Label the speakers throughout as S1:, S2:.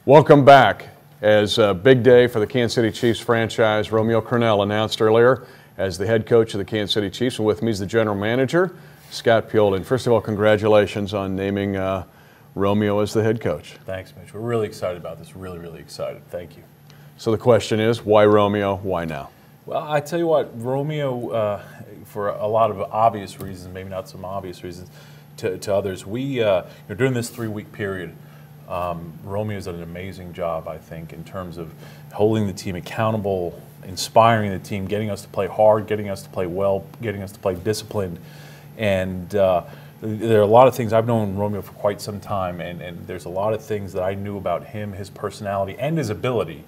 S1: Welcome back. As a big day for the Kansas City Chiefs franchise, Romeo Crennel announced earlier as the head coach of the Kansas City Chiefs. And with me is the general manager, Scott Pioli. And first of all, congratulations on naming Romeo as the head coach.
S2: Thanks, Mitch. We're really excited about this. Really, really excited. Thank you.
S1: So the question is, why Romeo? Why now?
S2: Well, I tell you what, Romeo, for a lot of obvious reasons, maybe not some obvious reasons to others, during this 3-week period, Romeo's done an amazing job, I think, in terms of holding the team accountable, inspiring the team, getting us to play hard, getting us to play well, getting us to play disciplined. And there are a lot of things. I've known Romeo for quite some time, and there's a lot of things that I knew about him, his personality, and his ability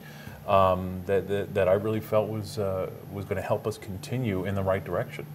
S2: that I really felt was going to help us continue in the right direction.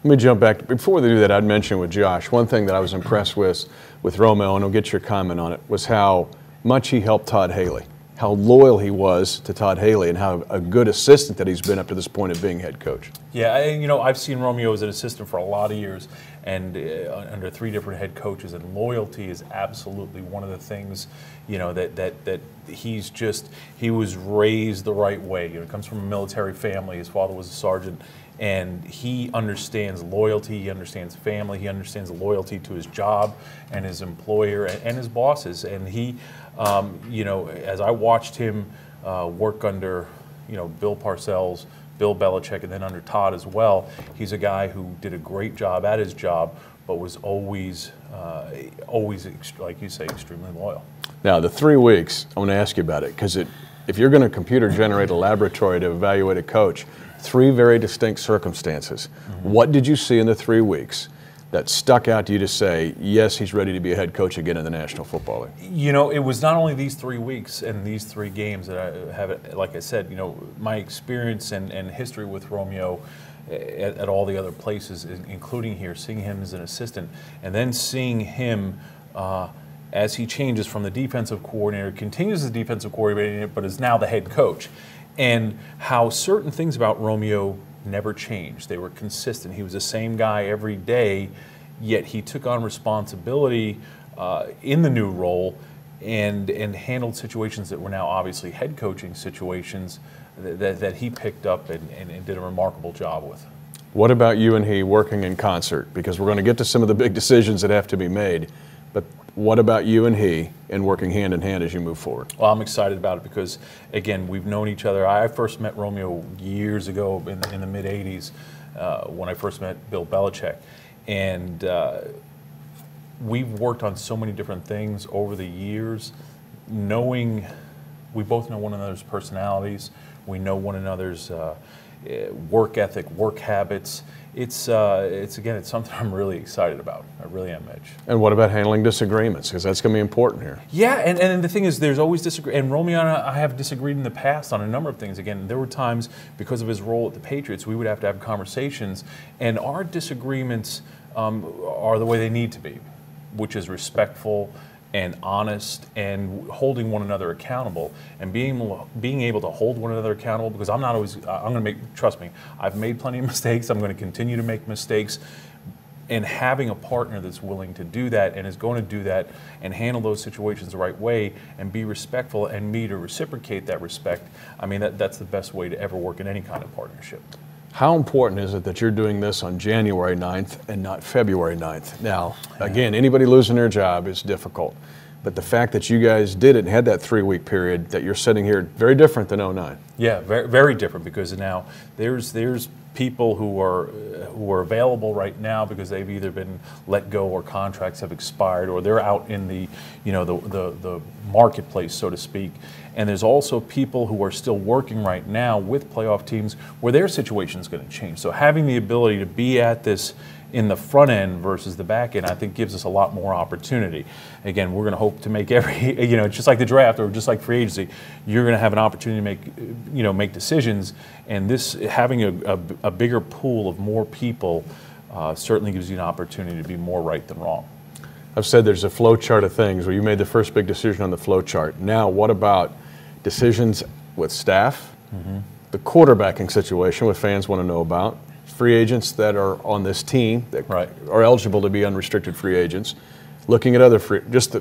S1: Let me jump back. Before they do that, I'd mention with Josh, one thing that I was impressed with Romeo, and I'll get your comment on it, was how much he helped Todd Haley, how loyal he was to Todd Haley, and how a good assistant that he's been up to this point of being head coach. Yeah,
S2: I've seen Romeo as an assistant for a lot of years, and under 3 different head coaches, and loyalty is absolutely one of the things, that he was raised the right way. He comes from a military family. His father was a sergeant, and he understands loyalty, he understands family, he understands loyalty to his job and his employer and his bosses. And he, as I watched him work under, Bill Parcells, Bill Belichick, and then under Todd as well, he's a guy who did a great job at his job, but was always, like you say, extremely loyal.
S1: Now, the 3 weeks, I want to ask you about it, because if you're going to computer generate a laboratory to evaluate a coach, 3 very distinct circumstances. Mm-hmm. What did you see in the 3 weeks that stuck out to you to say, yes, he's ready to be a head coach again in the National Football League?
S2: It was not only these 3 weeks and these 3 games that I have, like I said, my experience and history with Romeo at all the other places, including here, seeing him as an assistant, and then seeing him as he changes from the defensive coordinator, continues as defensive coordinator, but is now the head coach. And how certain things about Romeo never changed. They were consistent. He was the same guy every day, yet he took on responsibility in the new role and handled situations that were now obviously head coaching situations that he picked up and did a remarkable job with.
S1: What about you and he working in concert? Because we're going to get to some of the big decisions that have to be made, but what about you and he and working hand in hand as you move forward?
S2: Well, I'm excited about it because, again, we've known each other. I first met Romeo years ago in the mid-'80s when I first met Bill Belichick. And we've worked on so many different things over the years, we both know one another's personalities. We know one another's work ethic, work habits. It's something I'm really excited about. I really am, Mitch.
S1: And what about handling disagreements? Because that's going to be important here.
S2: Yeah, and the thing is, there's always disagreement. And Romeo and I have disagreed in the past on a number of things. Again, there were times because of his role at the Patriots, we would have to have conversations, and our disagreements are the way they need to be, which is respectful and honest and holding one another accountable and being able to hold one another accountable, because I'm not always, I'm going to trust me, I've made plenty of mistakes, I'm going to continue to make mistakes, and having a partner that's willing to do that and is going to do that and handle those situations the right way and be respectful and me to reciprocate that respect, I mean, that's the best way to ever work in any kind of partnership.
S1: How important is it that you're doing this on January 9th and not February 9th? Now, again, anybody losing their job is difficult. But the fact that you guys did it and had that 3-week period that you're sitting here, very different than '09.
S2: Yeah, very, very different, because now there's people who are available right now because they've either been let go or contracts have expired, or they're out in the the marketplace, so to speak. And there's also people who are still working right now with playoff teams where their situation is going to change. So having the ability to be at this in the front end versus the back end, I think gives us a lot more opportunity. Again, we're going to hope to make every, just like the draft or just like free agency, you're going to have an opportunity to make decisions. And this, having a bigger pool of more people certainly gives you an opportunity to be more right than wrong.
S1: I've said there's a flow chart of things where you made the first big decision on the flow chart. Now, what about decisions with staff, the quarterbacking situation, what fans want to know about, free agents that are on this team that are eligible to be unrestricted free agents, looking at other free, just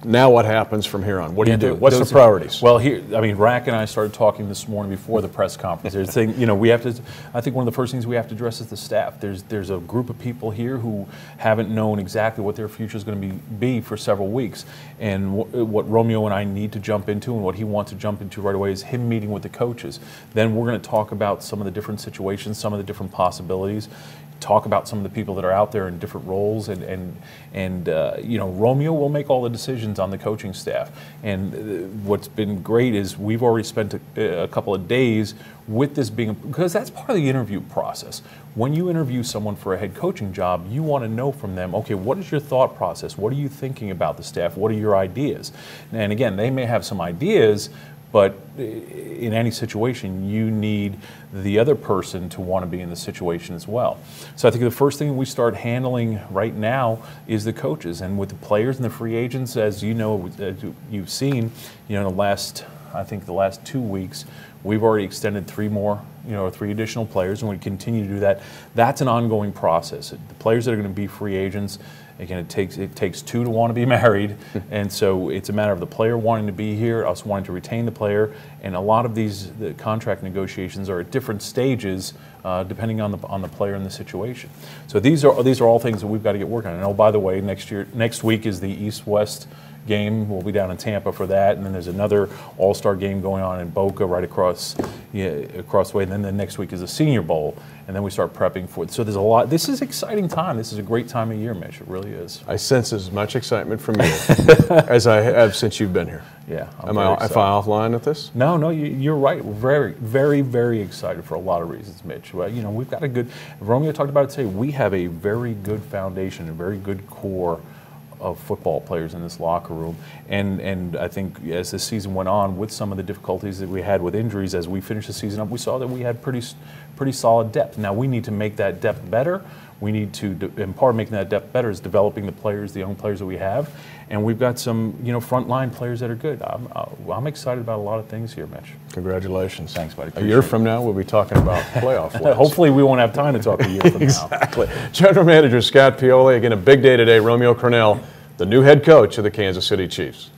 S1: Now what happens from here on? What do you do? What's the priorities?
S2: Well, Rack and I started talking this morning before the press conference. There's thing, we have to. I think one of the first things we have to address is the staff. There's a group of people here who haven't known exactly what their future is going to be for several weeks. And what Romeo and I need to jump into, and what he wants to jump into right away, is him meeting with the coaches. Then we're going to talk about some of the different situations, some of the different possibilities. Talk about some of the people that are out there in different roles, and Romeo will make all the decisions on the coaching staff. And what's been great is we've already spent a couple of days with this because that's part of the interview process. When you interview someone for a head coaching job, you want to know from them, okay, what is your thought process? What are you thinking about the staff? What are your ideas? And again, they may have some ideas, but in any situation, you need the other person to want to be in the situation as well. So I think the first thing we start handling right now is the coaches. And with the players and the free agents, as you know, as you've seen, in the last 2 weeks, we've already extended 3 additional players, and we continue to do that. That's an ongoing process. The players that are going to be free agents, again, it takes 2 to want to be married, and so it's a matter of the player wanting to be here, us wanting to retain the player, and a lot of the contract negotiations are at different stages depending on the player and the situation. So these are all things that we've got to get working on. And by the way, next week is the East-West game. We'll be down in Tampa for that, and then there's another All-Star game going on in Boca right across the way. And then the next week is the Senior Bowl, and then we start prepping for it. So there's a lot. This is an exciting time. This is a great time of year, Mitch. It really is.
S1: I sense as much excitement from you as I have since you've been here.
S2: Yeah.
S1: Am I offline at this?
S2: No, you're right. We're very, very, very excited for a lot of reasons, Mitch. Well, we've got a good. Romeo talked about it today. We have a very good foundation, a very good core of football players in this locker room, and I think as this season went on, with some of the difficulties that we had with injuries, as we finished the season up, we saw that we had pretty solid depth. Now we need to make that depth better. We need to, and part of making that depth better is developing the players, the young players that we have, and we've got some frontline players that are good. I'm excited about a lot of things here, Mitch.
S1: Congratulations.
S2: Thanks, buddy.
S1: A year from now, we'll be talking about playoff wins.
S2: Hopefully we won't have time to talk a year from now.
S1: Exactly. General Manager Scott Pioli, again, a big day today. Romeo Crennel, the new head coach of the Kansas City Chiefs.